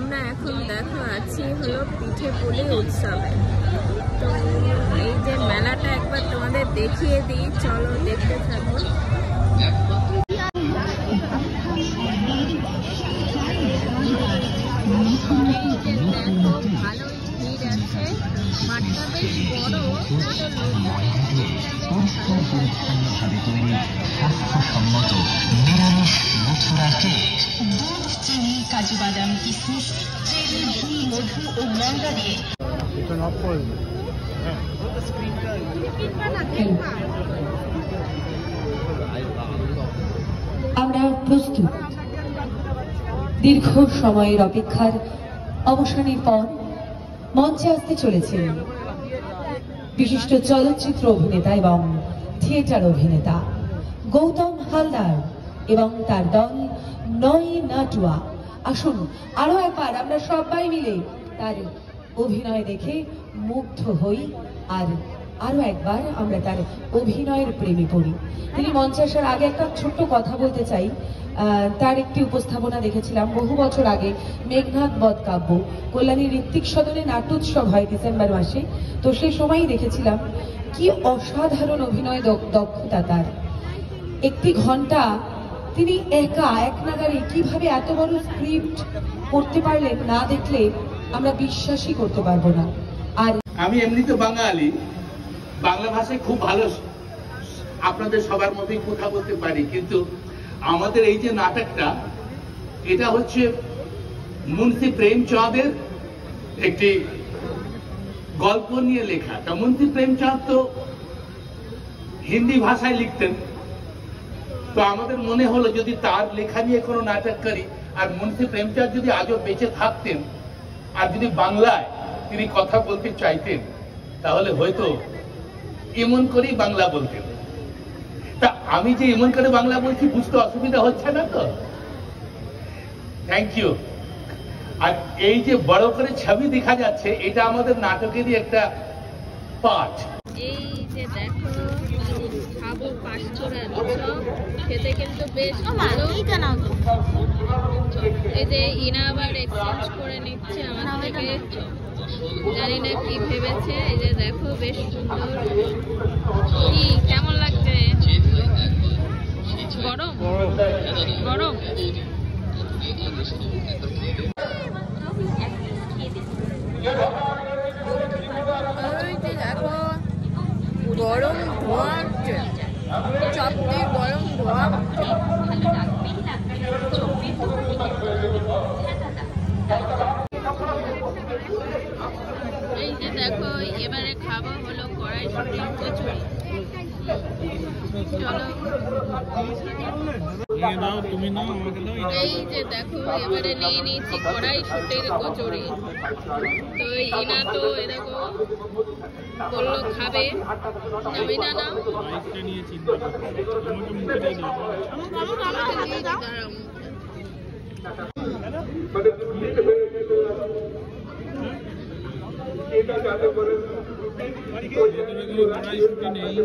আমরা এখন দেখো আছি হলো পিঠে পুলি উৎসবে। তো এই যে মেলাটা একবার তোমাদের দেখিয়ে দিই, চলো দেখতে থাকো। দেখো ভালোই ভিড় আছে, মাঠটা বেশ বড়। পরিচ্ছন্নভাবে তৈরি স্বাস্থ্যসম্মত নিরামিষ মথুরা কেক, দুধ, চিনি, কাজু বাদাম, কিশমিশ, চেরি, ঘি, মধু ও ময়দা দিয়ে। আমরা প্রস্তুত। দীর্ঘ সময়ের অপেক্ষার অবসানের পর মঞ্চে আসতে চলেছেন বিশিষ্ট চলচ্চিত্র অভিনেতা এবং থিয়েটার অভিনেতা গৌতম হালদার এবং তার দল নয় নাটুয়া। আসুন আরো একবার আমরা সবাই মিলে তার অভিনয় দেখে মুগ্ধ হই, আর আরো একবার আমরা তার অভিনয়ের প্রেমে পড়ি। তিনি মঞ্চে আসার আগে একটা ছোট্ট কথা বলতে চাই। তার একটি উপস্থাপনা দেখেছিলাম বহু বছর আগে, মেঘনাদ বধ কাব্য, কল্যাণী ঋত্বিক সদনে নাট্যোৎসব হয় ডিসেম্বর মাসে। তো সেই সময়ই দেখেছিলাম কি অসাধারণ অভিনয় দক্ষতা তার। একটি ঘন্টা তিনি একা এক নাগারে কিভাবে এত বড় স্ক্রিপ্ট করতে পারলেন, না দেখলে আমরা বিশ্বাসই করতে পারবো না। আর আমি এমনিতে বাঙালি, বাংলা ভাষায় খুব ভালো আপনাদের সবার মতোই কথা বলতে পারি, কিন্তু আমাদের এই যে নাটকটা, এটা হচ্ছে মুন্সি প্রেমচাঁদের একটি গল্প নিয়ে লেখা। তা মুন্সি প্রেমচাঁদ তো হিন্দি ভাষায় লিখতেন, তো আমাদের মনে হলো যদি তার লেখা নিয়ে কোনো নাটক করি। আর মুন্সি প্রেমচাঁদ যদি আজও বেঁচে থাকতেন আর যদি বাংলায় তিনি কথা বলতে চাইতেন, তাহলে হয়তো এমন করেই বাংলা বলতেন। তা আমি যে এমন করে বাংলা বলছি বুঝতে অসুবিধা হচ্ছে না তো? Thank you. আর এই যে বড় করে ছবি দেখা যাচ্ছে, এটা আমাদের নাটকেরই একটা পার্ট। এই যে দেখো খাবো পাঁচচোরা চপ, খেতে কিন্তু বেশ ভালো। এই যে ইনা আবার এক্সচেঞ্জ করে নিচ্ছে আমার থেকে, জানি না কি ভেবেছে। এই যে দেখো বেশ সুন্দর। কি কেমন লাগছে? গরম গরম। দেখো গরম ধোয়া উঠছে, চপ দিয়ে গরম ধোয়া উঠছে। এই যে দেখো এবারে খাবো হলো কড়াইশুঁটি কচুরি। চলো এই যে দেখো এবারে নিয়ে নিয়েছি কড়াইশুঁটির কচুরি। তো ইনা তো এরকম বললো খাবে, যাবি না? না নেই।